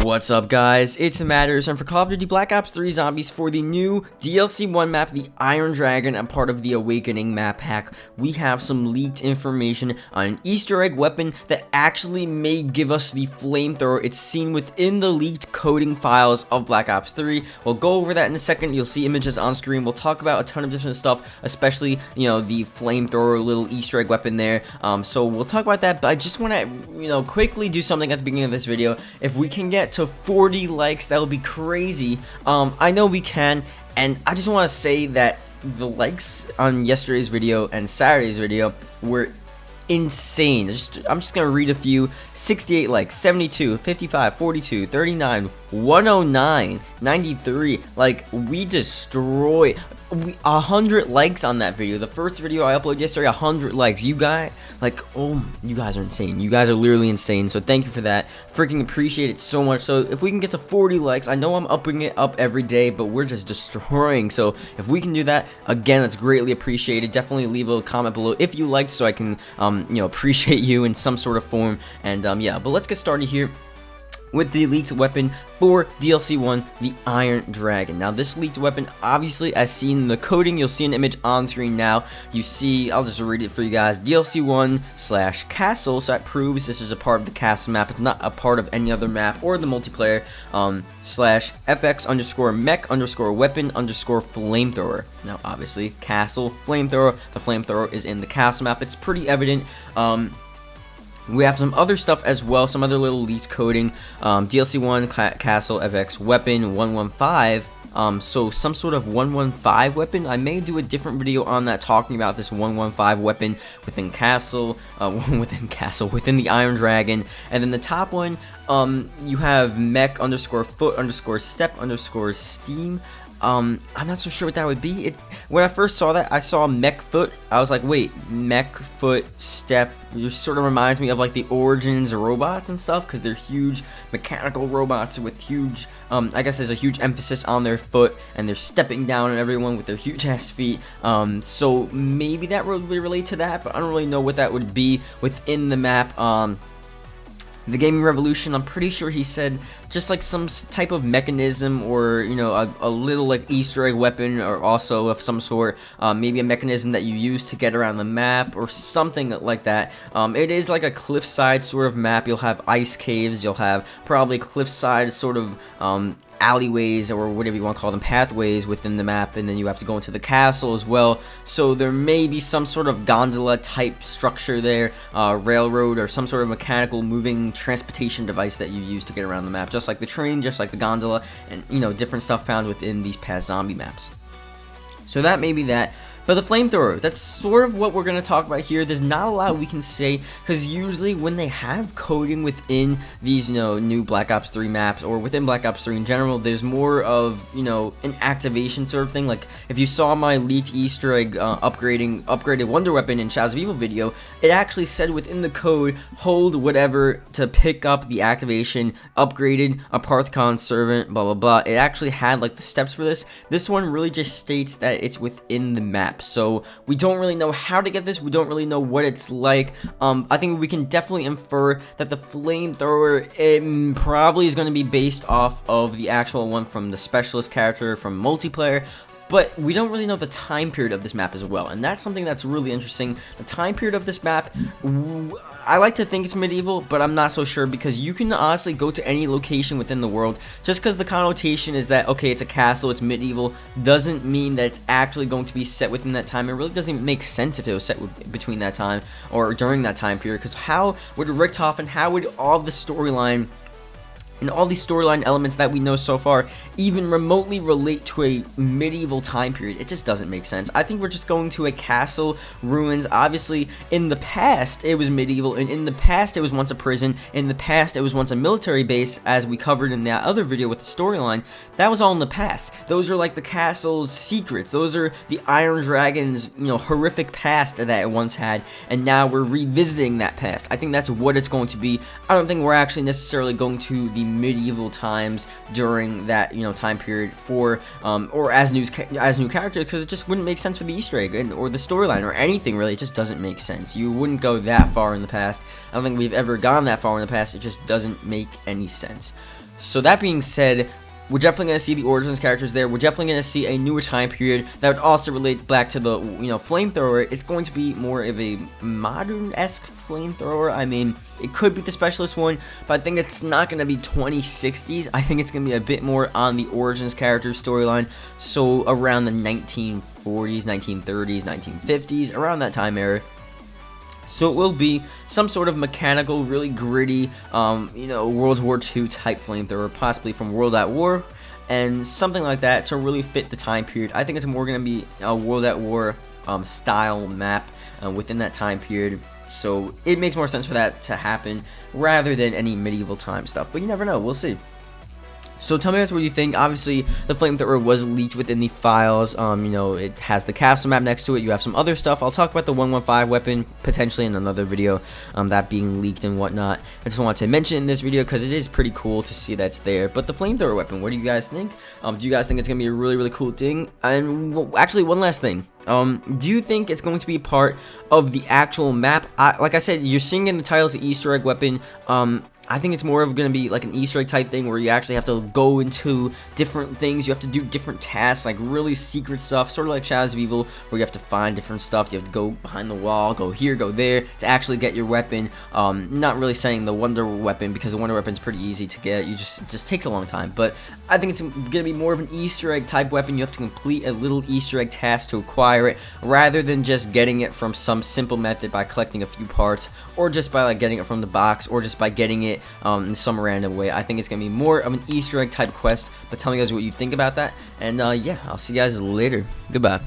What's up, guys? It's Matterz, and for Call of Duty Black Ops 3 Zombies for the new DLC 1 map, the Iron Dragon, and part of the Awakening map pack, we have some leaked information on an Easter egg weapon that actually may give us the Flamethrower. It's seen within the leaked coding files of Black Ops 3. We'll go over that in a second. You'll see images on screen. We'll talk about a ton of different stuff, especially, the Flamethrower little Easter egg weapon there. So we'll talk about that, but I just want to, quickly do something at the beginning of this video. If we can get to 40 likes, that would be crazy. I know we can, and I just want to say that the likes on yesterday's video and Saturday's video were insane. I'm just gonna read a few. 68 likes, 72, 55, 42, 39, 109, 93. Like, we destroyed 100 likes on that video. The first video I uploaded yesterday, 100 likes. You guys, you guys are insane. You guys are literally insane. So thank you for that. Freaking appreciate it so much. So if we can get to 40 likes, I know I'm upping it up every day, but we're just destroying. So if we can do that, again, that's greatly appreciated. Definitely leave a comment below if you liked, so I can appreciate you in some sort of form. And yeah, but let's get started here with the leaked weapon for DLC 1, the Iron Dragon. Now, this leaked weapon, obviously, as seen in the coding, you'll see an image on screen now. You see, I'll just read it for you guys, DLC 1/castle, so that proves this is a part of the castle map. It's not a part of any other map or the multiplayer, /FX_mech_weapon_flamethrower. Now, obviously, castle, flamethrower, the flamethrower is in the castle map. It's pretty evident. We have some other stuff as well, some other little leaked coding. DLC 1 castle FX weapon 115. So some sort of 115 weapon. I may do a different video on that, talking about this 115 weapon within castle, within the Iron Dragon. And then the top one, you have mech_foot_step_steam. I'm not so sure what that would be. When I first saw that, I saw mech foot. I was like, wait, mech foot step. It sort of reminds me of like the Origins robots and stuff, because they're huge mechanical robots with huge, I guess there's a huge emphasis on their foot, and they're stepping down on everyone with their huge ass feet. So maybe that would relate to that, but I don't really know what that would be within the map. The Gaming Revolution, I'm pretty sure he said just like some type of mechanism, or a little like Easter egg weapon, or also of some sort, maybe a mechanism that you use to get around the map or something like that. It is like a cliffside sort of map. You'll have ice caves, you'll have probably cliffside sort of alleyways, or whatever you want to call them, pathways within the map, and then you have to go into the castle as well. So there may be some sort of gondola type structure there, railroad, or some sort of mechanical moving transportation device that you use to get around the map, just like the train, just like the gondola, and different stuff found within these past zombie maps. So that may be that. But the flamethrower, that's sort of what we're going to talk about here. There's not a lot we can say, because usually when they have coding within these, new Black Ops 3 maps, or within Black Ops 3 in general, there's more of, an activation sort of thing. Like, if you saw my leaked Easter egg upgraded Wonder Weapon in Shadows of Evil video, it actually said within the code, hold whatever to pick up the activation, upgraded a Parthcon servant, blah, blah, blah. It actually had, like, the steps for this. This one really just states that it's within the map. So we don't really know how to get this. We don't really know what it's like. I think we can definitely infer that the flamethrower, it probably is going to be based off of the actual one from the specialist character from multiplayer. But we don't really know the time period of this map as well, and that's something that's really interesting. The time period of this map, I like to think it's medieval, but I'm not so sure, because you can honestly go to any location within the world. Just because the connotation is that, okay, it's a castle, it's medieval, doesn't mean that it's actually going to be set within that time. It really doesn't even make sense if it was set between that time or during that time period, because how would Richtofen, how would all the storyline and all these storyline elements that we know so far even remotely relate to a medieval time period? It just doesn't make sense. I think we're just going to a castle, ruins. Obviously, in the past, it was medieval, and in the past, it was once a prison. In the past, it was once a military base, as we covered in that other video with the storyline. That was all in the past. Those are like the castle's secrets. Those are the Iron Dragon's, horrific past that it once had, and now we're revisiting that past. I think that's what it's going to be. I don't think we're actually necessarily going to the medieval times during that time period for or as new characters, because it just wouldn't make sense for the Easter egg or the storyline or anything really. It just doesn't make sense. You wouldn't go that far in the past. I don't think we've ever gone that far in the past. It just doesn't make any sense. So that being said, we're definitely going to see the Origins characters there. We're definitely going to see a newer time period that would also relate back to the, Flamethrower. It's going to be more of a modern-esque Flamethrower. I mean, it could be the Specialist one, but I think it's not going to be 2060s. I think it's going to be a bit more on the Origins character storyline, so around the 1940s, 1930s, 1950s, around that time era. So it will be some sort of mechanical, really gritty, World War II type Flamethrower, possibly from World at War, and something like that to really fit the time period. I think it's more going to be a World at War style map within that time period. So it makes more sense for that to happen rather than any medieval time stuff. But you never know. We'll see. So tell me guys what you think. Obviously, the Flamethrower was leaked within the files. It has the castle map next to it. You have some other stuff. I'll talk about the 115 weapon potentially in another video, that being leaked and whatnot. I just wanted to mention in this video because it is pretty cool to see that's there. But the Flamethrower weapon, what do you guys think? Do you guys think it's going to be a really, really cool thing? And actually, one last thing. Do you think it's going to be part of the actual map? Like I said, you're seeing in the title, it's an Easter egg weapon. I think it's more of going to be like an Easter egg type thing where you actually have to go into different things. You have to do different tasks, like really secret stuff, sort of like Shadows of Evil, where you have to find different stuff. You have to go behind the wall, go here, go there to actually get your weapon. Not really saying the Wonder Weapon, because the Wonder Weapon's pretty easy to get. It just takes a long time. But I think it's going to be more of an Easter egg type weapon. You have to complete a little Easter egg task to acquire it, rather than just getting it from some simple method by collecting a few parts, or just by like getting it from the box, or just by getting it in some random way. I think it's going to be more of an Easter egg type quest, but tell me guys what you think about that, and yeah, I'll see you guys later. Goodbye.